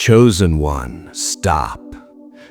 Chosen one, stop.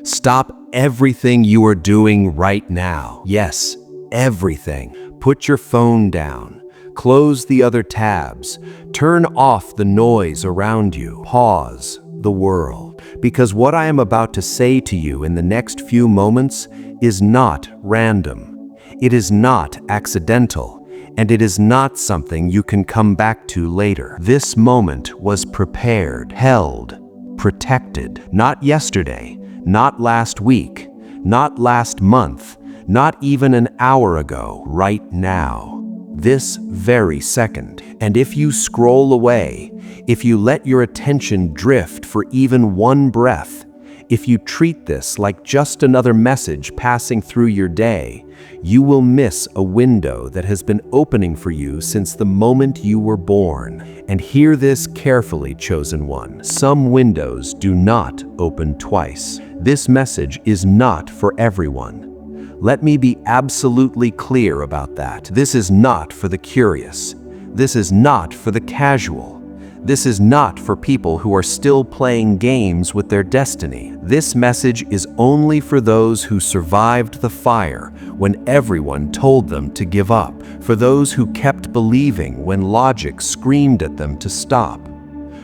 Stop everything you are doing right now. Yes, everything. Put your phone down. Close the other tabs. Turn off the noise around you. Pause the world. Because what I am about to say to you in the next few moments is not random. It is not accidental. And it is not something you can come back to later. This moment was prepared, held, protected. Not yesterday, not last week, not last month, not even an hour ago, right now. This very second. And if you scroll away, if you let your attention drift for even one breath, if you treat this like just another message passing through your day, you will miss a window that has been opening for you since the moment you were born. And hear this carefully, chosen one. Some windows do not open twice. This message is not for everyone. Let me be absolutely clear about that. This is not for the curious. This is not for the casual. This is not for people who are still playing games with their destiny. This message is only for those who survived the fire when everyone told them to give up, for those who kept believing when logic screamed at them to stop,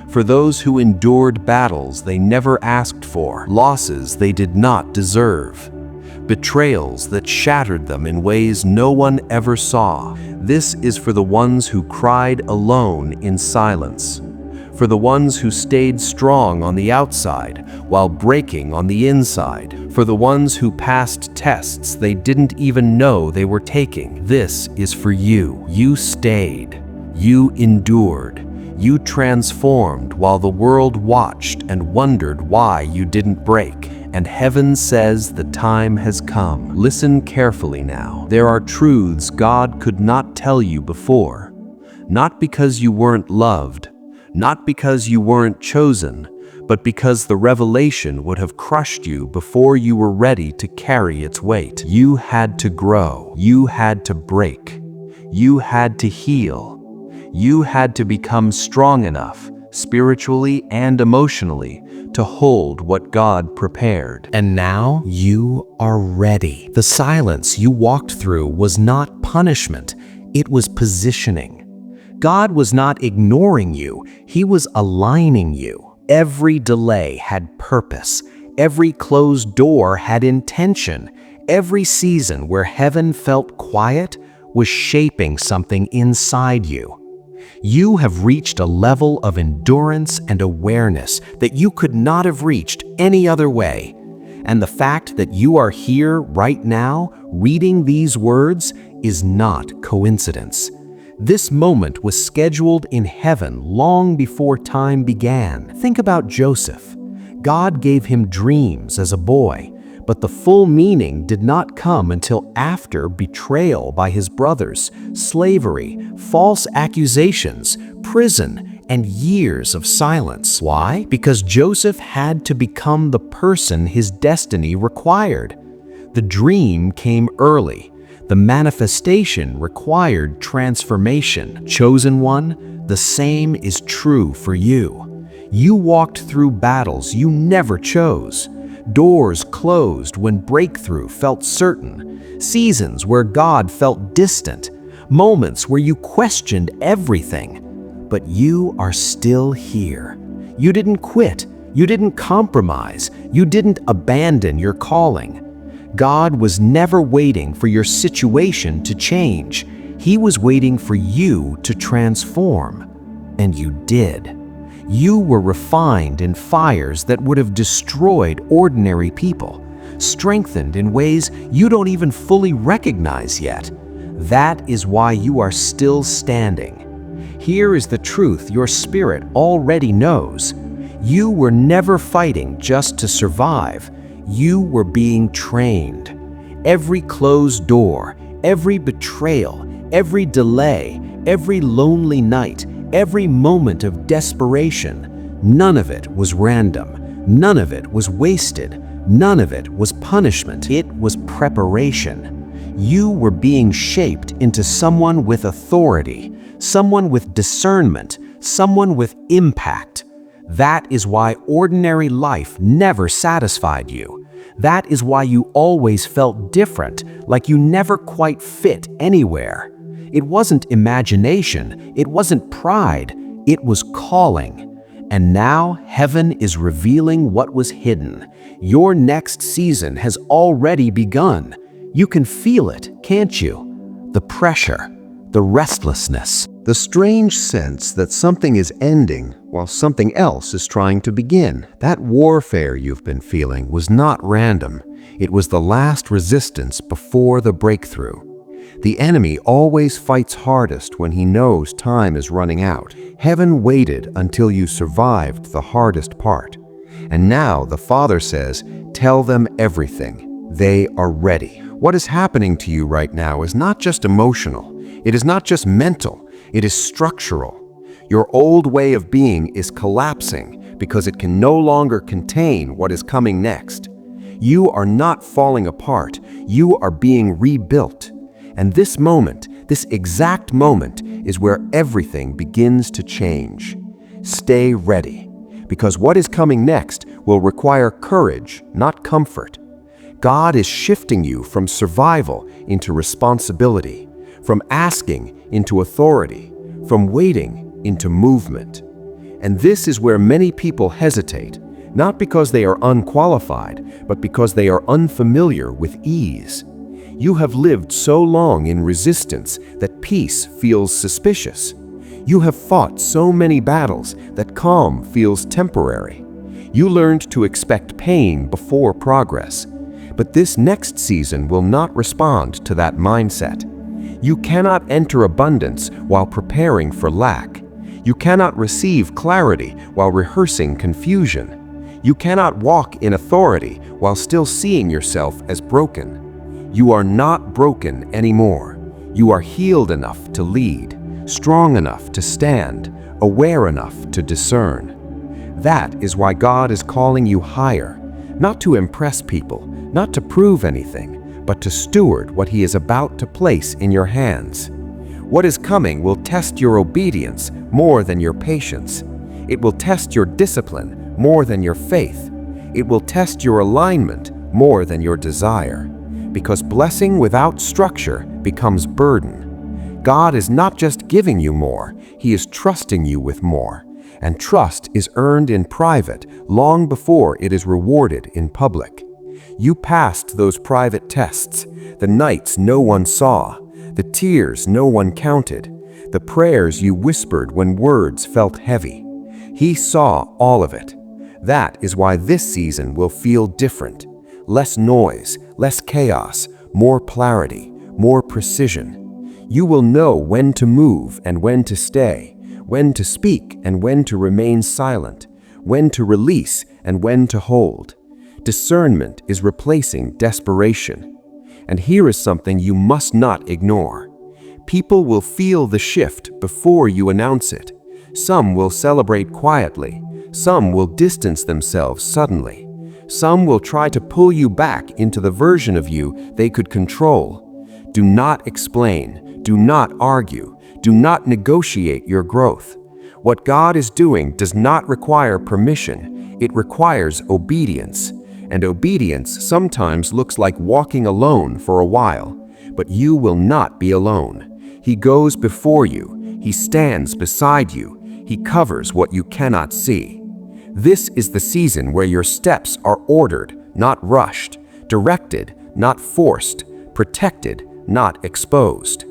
for those who endured battles they never asked for, losses they did not deserve, betrayals that shattered them in ways no one ever saw. This is for the ones who cried alone in silence, for the ones who stayed strong on the outside while breaking on the inside, for the ones who passed tests they didn't even know they were taking. This is for you. You stayed. You endured. You transformed while the world watched and wondered why you didn't break. And heaven says the time has come. Listen carefully now. There are truths God could not tell you before. Not because you weren't loved, not because you weren't chosen, but because the revelation would have crushed you before you were ready to carry its weight. You had to grow. You had to break. You had to heal. You had to become strong enough, spiritually and emotionally, to hold what God prepared. And now you are ready. The silence you walked through was not punishment, it was positioning. God was not ignoring you, He was aligning you. Every delay had purpose. Every closed door had intention. Every season where heaven felt quiet was shaping something inside you. You have reached a level of endurance and awareness that you could not have reached any other way. And the fact that you are here right now, reading these words, is not coincidence. This moment was scheduled in heaven long before time began. Think about Joseph. God gave him dreams as a boy, but the full meaning did not come until after betrayal by his brothers, slavery, false accusations, prison, and years of silence. Why? Because Joseph had to become the person his destiny required. The dream came early. The manifestation required transformation. Chosen one, the same is true for you. You walked through battles you never chose. Doors closed when breakthrough felt certain. Seasons where God felt distant. Moments where you questioned everything. But you are still here. You didn't quit. You didn't compromise. You didn't abandon your calling. God was never waiting for your situation to change. He was waiting for you to transform. And you did. You were refined in fires that would have destroyed ordinary people, strengthened in ways you don't even fully recognize yet. That is why you are still standing. Here is the truth your spirit already knows. You were never fighting just to survive. You were being trained. Every closed door, every betrayal, every delay, every lonely night, every moment of desperation, none of it was random. None of it was wasted. None of it was punishment. It was preparation. You were being shaped into someone with authority, someone with discernment, someone with impact. That is why ordinary life never satisfied you. That is why you always felt different, like you never quite fit anywhere. It wasn't imagination, it wasn't pride, it was calling. And now heaven is revealing what was hidden. Your next season has already begun. You can feel it, can't you? The pressure, the restlessness, the strange sense that something is ending while something else is trying to begin. That warfare you've been feeling was not random. It was the last resistance before the breakthrough. The enemy always fights hardest when he knows time is running out. Heaven waited until you survived the hardest part. And now the Father says, tell them everything. They are ready. What is happening to you right now is not just emotional. It is not just mental. It is structural. Your old way of being is collapsing because it can no longer contain what is coming next. You are not falling apart. You are being rebuilt. And this moment, this exact moment, is where everything begins to change. Stay ready, because what is coming next will require courage, not comfort. God is shifting you from survival into responsibility, from asking into authority, from waiting into movement. And this is where many people hesitate, not because they are unqualified, but because they are unfamiliar with ease. You have lived so long in resistance that peace feels suspicious. You have fought so many battles that calm feels temporary. You learned to expect pain before progress. But this next season will not respond to that mindset. You cannot enter abundance while preparing for lack. You cannot receive clarity while rehearsing confusion. You cannot walk in authority while still seeing yourself as broken. You are not broken anymore. You are healed enough to lead, strong enough to stand, aware enough to discern. That is why God is calling you higher, not to impress people, not to prove anything, but to steward what He is about to place in your hands. What is coming will test your obedience more than your patience. It will test your discipline more than your faith. It will test your alignment more than your desire. Because blessing without structure becomes burden. God is not just giving you more, He is trusting you with more. And trust is earned in private long before it is rewarded in public. You passed those private tests, the nights no one saw, the tears no one counted, the prayers you whispered when words felt heavy. He saw all of it. That is why this season will feel different. Less noise, less chaos, more clarity, more precision. You will know when to move and when to stay, when to speak and when to remain silent, when to release and when to hold. Discernment is replacing desperation. And here is something you must not ignore. People will feel the shift before you announce it. Some will celebrate quietly. Some will distance themselves suddenly. Some will try to pull you back into the version of you they could control. Do not explain. Do not argue. Do not negotiate your growth. What God is doing does not require permission. It requires obedience. And obedience sometimes looks like walking alone for a while. But you will not be alone. He goes before you. He stands beside you. He covers what you cannot see. This is the season where your steps are ordered, not rushed, directed, not forced, protected, not exposed.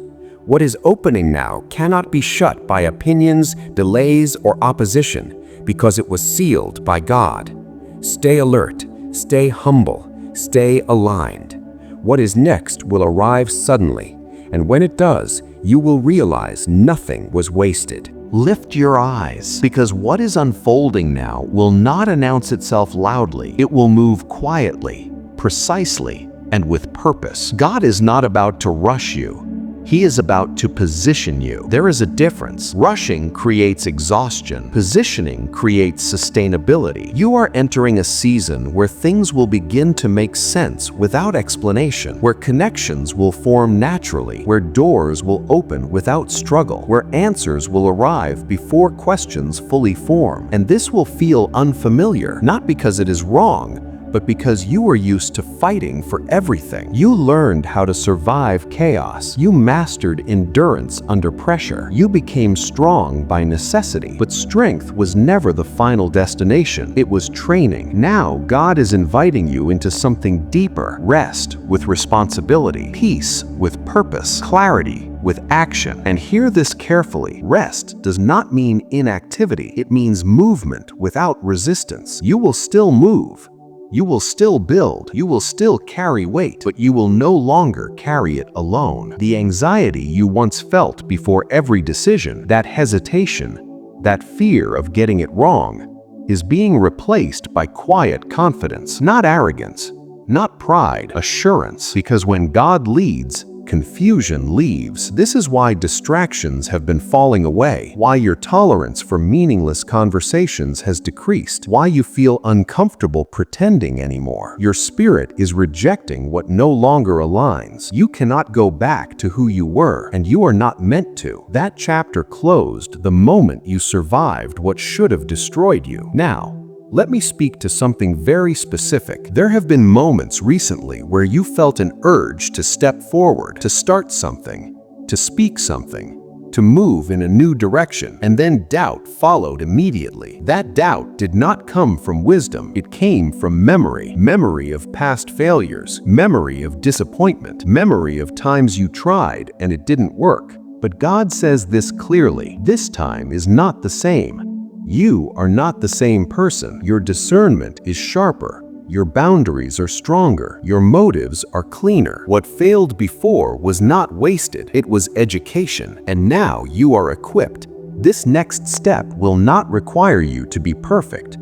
What is opening now cannot be shut by opinions, delays, or opposition because it was sealed by God. Stay alert, stay humble, stay aligned. What is next will arrive suddenly, and when it does, you will realize nothing was wasted. Lift your eyes, because what is unfolding now will not announce itself loudly. It will move quietly, precisely, and with purpose. God is not about to rush you. He is about to position you. There is a difference. Rushing creates exhaustion. Positioning creates sustainability. You are entering a season where things will begin to make sense without explanation, where connections will form naturally, where doors will open without struggle, where answers will arrive before questions fully form. And this will feel unfamiliar, not because it is wrong, but because you were used to fighting for everything. You learned how to survive chaos. You mastered endurance under pressure. You became strong by necessity. But strength was never the final destination. It was training. Now, God is inviting you into something deeper. Rest with responsibility. Peace with purpose. Clarity with action. And hear this carefully. Rest does not mean inactivity. It means movement without resistance. You will still move. You will still build, you will still carry weight, but you will no longer carry it alone. The anxiety you once felt before every decision, that hesitation, that fear of getting it wrong, is being replaced by quiet confidence, not arrogance, not pride, assurance. Because when God leads, confusion leaves. This is why distractions have been falling away, why your tolerance for meaningless conversations has decreased, why you feel uncomfortable pretending anymore. Your spirit is rejecting what no longer aligns. You cannot go back to who you were, and you are not meant to. That chapter closed the moment you survived what should have destroyed you. Now, let me speak to something very specific. There have been moments recently where you felt an urge to step forward, to start something, to speak something, to move in a new direction, and then doubt followed immediately. That doubt did not come from wisdom. It came from memory. Memory of past failures, memory of disappointment, memory of times you tried and it didn't work. But God says this clearly. This time is not the same. You are not the same person. Your discernment is sharper. Your boundaries are stronger. Your motives are cleaner. What failed before was not wasted. It was education. And now you are equipped. This next step will not require you to be perfect.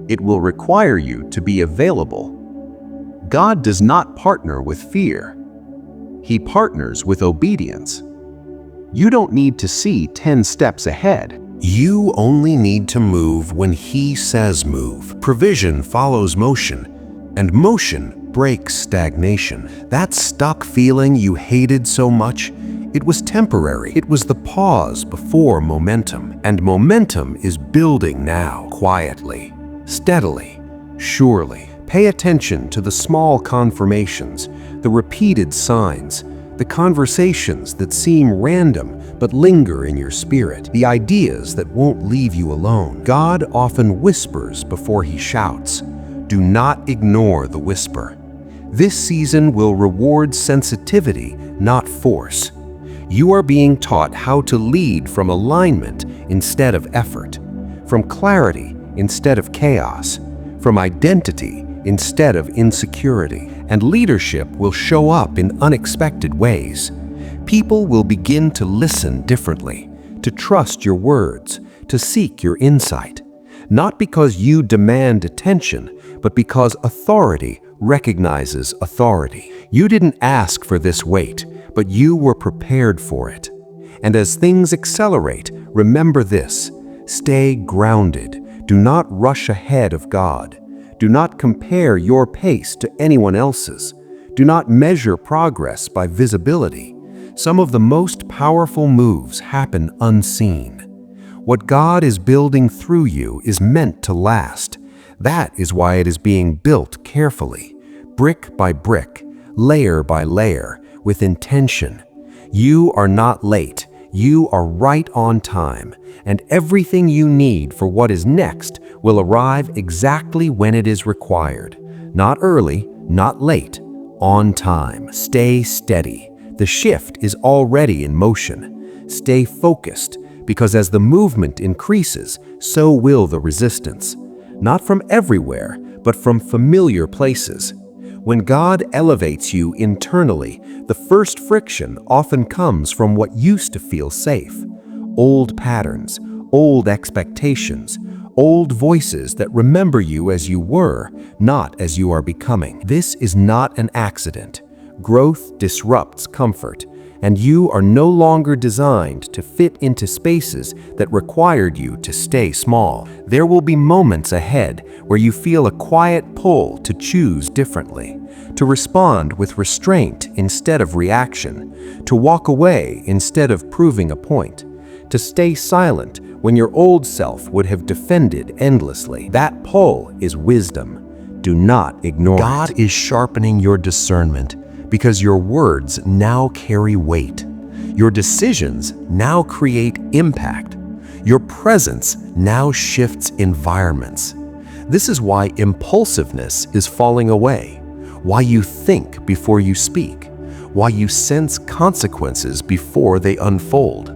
It will require you to be available. God does not partner with fear. He partners with obedience. You don't need to see 10 steps ahead. You only need to move when He says move. Provision follows motion, and motion breaks stagnation. That stuck feeling you hated so much, it was temporary. It was the pause before momentum. And momentum is building now, quietly, steadily, surely. Pay attention to the small confirmations, the repeated signs, the conversations that seem random but linger in your spirit, the ideas that won't leave you alone. God often whispers before He shouts. Do not ignore the whisper. This season will reward sensitivity, not force. You are being taught how to lead from alignment instead of effort, from clarity instead of chaos, from identity instead of insecurity. And leadership will show up in unexpected ways. People will begin to listen differently, to trust your words, to seek your insight. Not because you demand attention, but because authority recognizes authority. You didn't ask for this weight, but you were prepared for it. And as things accelerate, remember this: stay grounded. Do not rush ahead of God. Do not compare your pace to anyone else's. Do not measure progress by visibility. Some of the most powerful moves happen unseen. What God is building through you is meant to last. That is why it is being built carefully, brick by brick, layer by layer, with intention. You are not late. You are right on time, and everything you need for what is next will arrive exactly when it is required. Not early, not late, on time. Stay steady. The shift is already in motion. Stay focused, because as the movement increases, so will the resistance. Not from everywhere, but from familiar places. When God elevates you internally, the first friction often comes from what used to feel safe. Old patterns, old expectations, old voices that remember you as you were, not as you are becoming. This is not an accident. Growth disrupts comfort, and you are no longer designed to fit into spaces that required you to stay small. There will be moments ahead where you feel a quiet pull to choose differently, to respond with restraint instead of reaction, to walk away instead of proving a point, to stay silent when your old self would have defended endlessly. That pull is wisdom. Do not ignore it. God is sharpening your discernment because your words now carry weight. Your decisions now create impact. Your presence now shifts environments. This is why impulsiveness is falling away, why you think before you speak, why you sense consequences before they unfold.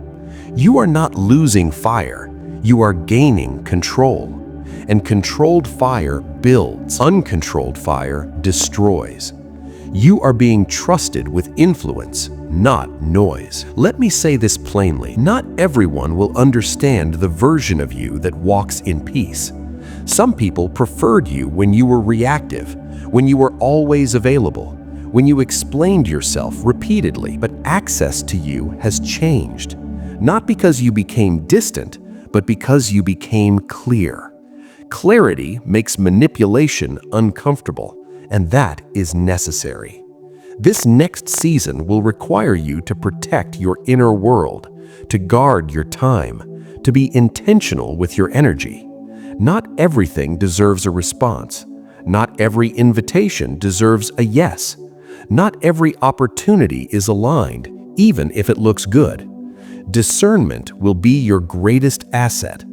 You are not losing fire, you are gaining control. And controlled fire builds, uncontrolled fire destroys. You are being trusted with influence, not noise. Let me say this plainly. Not everyone will understand the version of you that walks in peace. Some people preferred you when you were reactive, when you were always available, when you explained yourself repeatedly, but access to you has changed. Not because you became distant, but because you became clear. Clarity makes manipulation uncomfortable, and that is necessary. This next season will require you to protect your inner world, to guard your time, to be intentional with your energy. Not everything deserves a response. Not every invitation deserves a yes. Not every opportunity is aligned, even if it looks good. Discernment will be your greatest asset.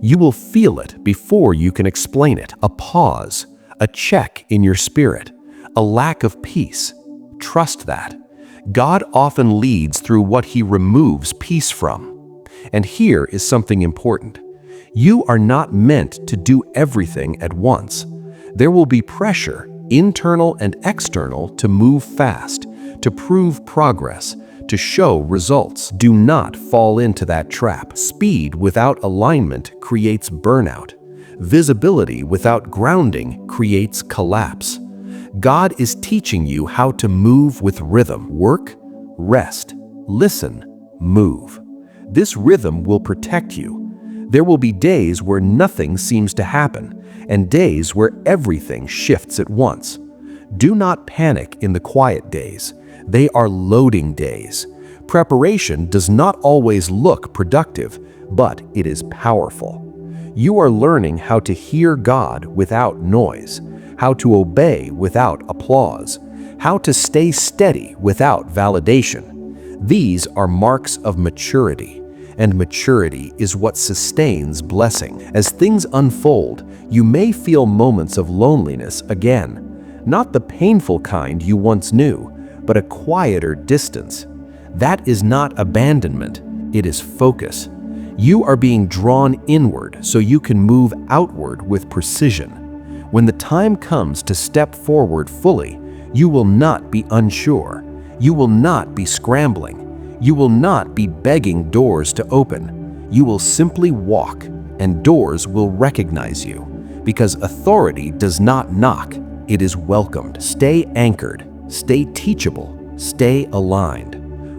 You will feel it before you can explain it. A pause, a check in your spirit, a lack of peace. Trust that. God often leads through what He removes peace from. And here is something important. You are not meant to do everything at once. There will be pressure, internal and external, to move fast, to prove progress, to show results. Do not fall into that trap. Speed without alignment creates burnout. Visibility without grounding creates collapse. God is teaching you how to move with rhythm. Work, rest, listen, move. This rhythm will protect you. There will be days where nothing seems to happen, and days where everything shifts at once. Do not panic in the quiet days. They are loading days. Preparation does not always look productive, but it is powerful. You are learning how to hear God without noise, how to obey without applause, how to stay steady without validation. These are marks of maturity, and maturity is what sustains blessing. As things unfold, you may feel moments of loneliness again, not the painful kind you once knew, but a quieter distance. That is not abandonment, it is focus. You are being drawn inward so you can move outward with precision. When the time comes to step forward fully, you will not be unsure. You will not be scrambling. You will not be begging doors to open. You will simply walk, and doors will recognize you. Because authority does not knock, it is welcomed. Stay anchored, stay teachable, stay aligned.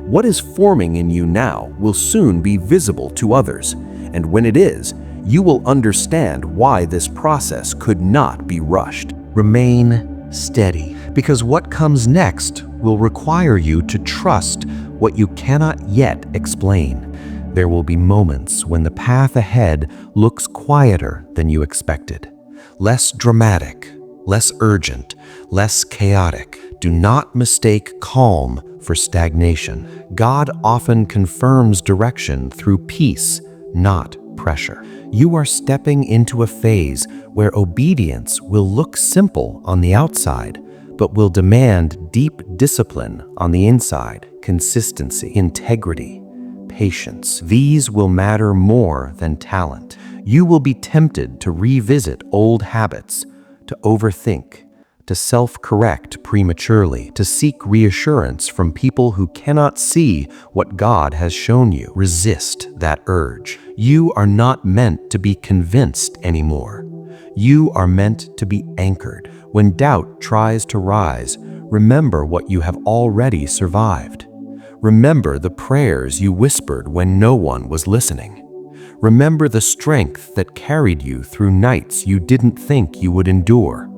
What is forming in you now will soon be visible to others, and when it is, you will understand why this process could not be rushed. Remain steady, because what comes next will require you to trust what you cannot yet explain. There will be moments when the path ahead looks quieter than you expected, less dramatic, less urgent, less chaotic. Do not mistake calm for stagnation. God often confirms direction through peace, not pressure. You are stepping into a phase where obedience will look simple on the outside, but will demand deep discipline on the inside. Consistency, integrity, patience. These will matter more than talent. You will be tempted to revisit old habits, to overthink, to self-correct prematurely, to seek reassurance from people who cannot see what God has shown you. Resist that urge. You are not meant to be convinced anymore. You are meant to be anchored. When doubt tries to rise, remember what you have already survived. Remember the prayers you whispered when no one was listening. Remember the strength that carried you through nights you didn't think you would endure.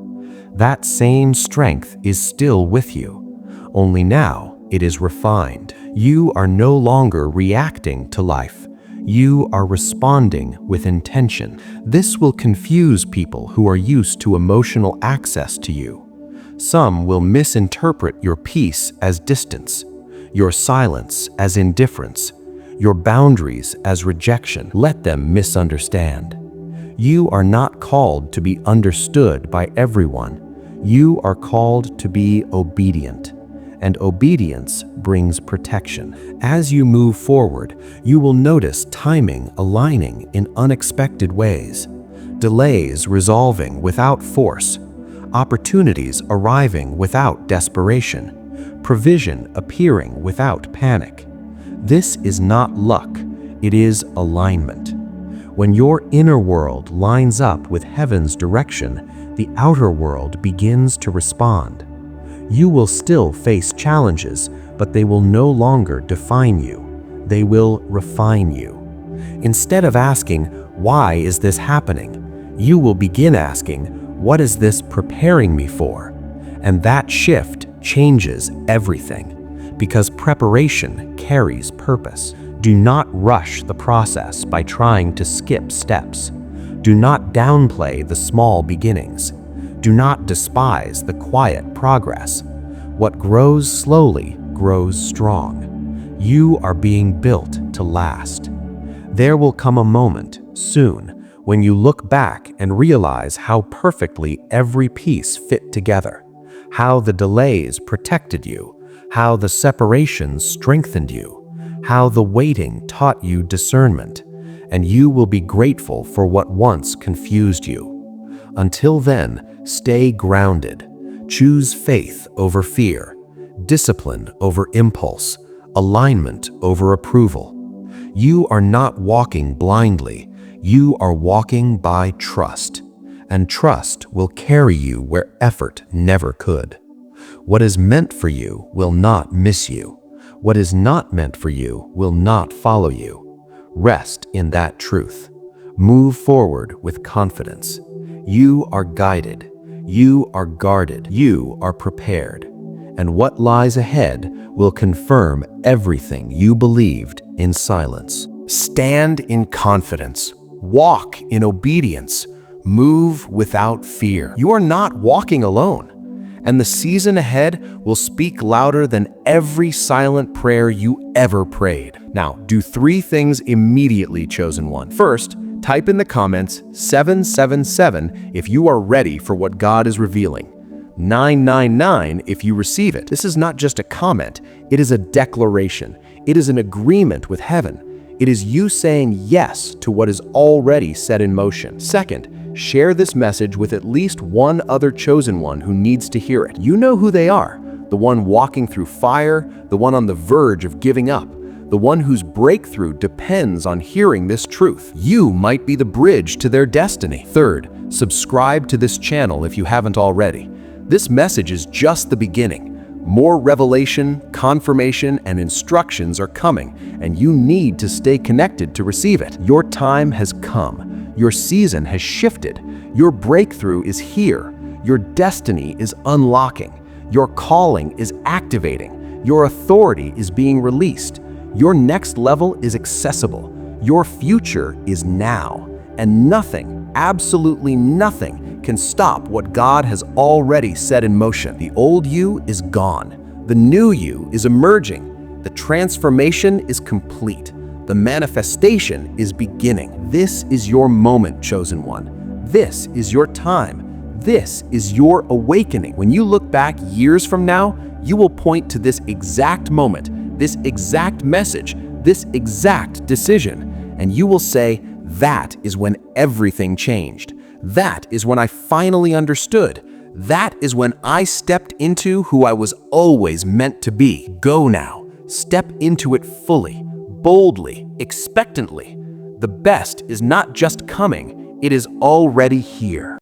That same strength is still with you, only now it is refined. You are no longer reacting to life. You are responding with intention. This will confuse people who are used to emotional access to you. Some will misinterpret your peace as distance, your silence as indifference, your boundaries as rejection. Let them misunderstand. You are not called to be understood by everyone. You are called to be obedient, and obedience brings protection. As you move forward, you will notice timing aligning in unexpected ways, delays resolving without force, opportunities arriving without desperation, provision appearing without panic. This is not luck, it is alignment. When your inner world lines up with heaven's direction, the outer world begins to respond. You will still face challenges, but they will no longer define you. They will refine you. Instead of asking, "Why is this happening?" you will begin asking, "What is this preparing me for?" And that shift changes everything, because preparation carries purpose. Do not rush the process by trying to skip steps. Do not downplay the small beginnings. Do not despise the quiet progress. What grows slowly grows strong. You are being built to last. There will come a moment soon when you look back and realize how perfectly every piece fit together, how the delays protected you, how the separations strengthened you, how the waiting taught you discernment, and you will be grateful for what once confused you. Until then, stay grounded. Choose faith over fear, discipline over impulse, alignment over approval. You are not walking blindly, you are walking by trust, and trust will carry you where effort never could. What is meant for you will not miss you. What is not meant for you will not follow you. Rest in that truth. Move forward with confidence. You are guided. You are guarded. You are prepared. And what lies ahead will confirm everything you believed in silence. Stand in confidence. Walk in obedience. Move without fear. You are not walking alone. And the season ahead will speak louder than every silent prayer you ever prayed. Now, do 3 things immediately, chosen one. First, type in the comments 777 if you are ready for what God is revealing. 999 if you receive it. This is not just a comment, it is a declaration. It is an agreement with heaven. It is you saying yes to what is already set in motion. Second, share this message with at least one other chosen one who needs to hear it. You know who they are. The one walking through fire, the one on the verge of giving up, the one whose breakthrough depends on hearing this truth. You might be the bridge to their destiny. Third, subscribe to this channel if you haven't already. This message is just the beginning. More revelation, confirmation, and instructions are coming, and you need to stay connected to receive it. Your time has come. Your season has shifted. Your breakthrough is here. Your destiny is unlocking. Your calling is activating. Your authority is being released. Your next level is accessible. Your future is now. And nothing, absolutely nothing, can stop what God has already set in motion. The old you is gone. The new you is emerging. The transformation is complete. The manifestation is beginning. This is your moment, chosen one. This is your time. This is your awakening. When you look back years from now, you will point to this exact moment, this exact message, this exact decision, and you will say, "That is when everything changed. That is when I finally understood. That is when I stepped into who I was always meant to be." Go now. Step into it fully, boldly, expectantly. The best is not just coming, it is already here.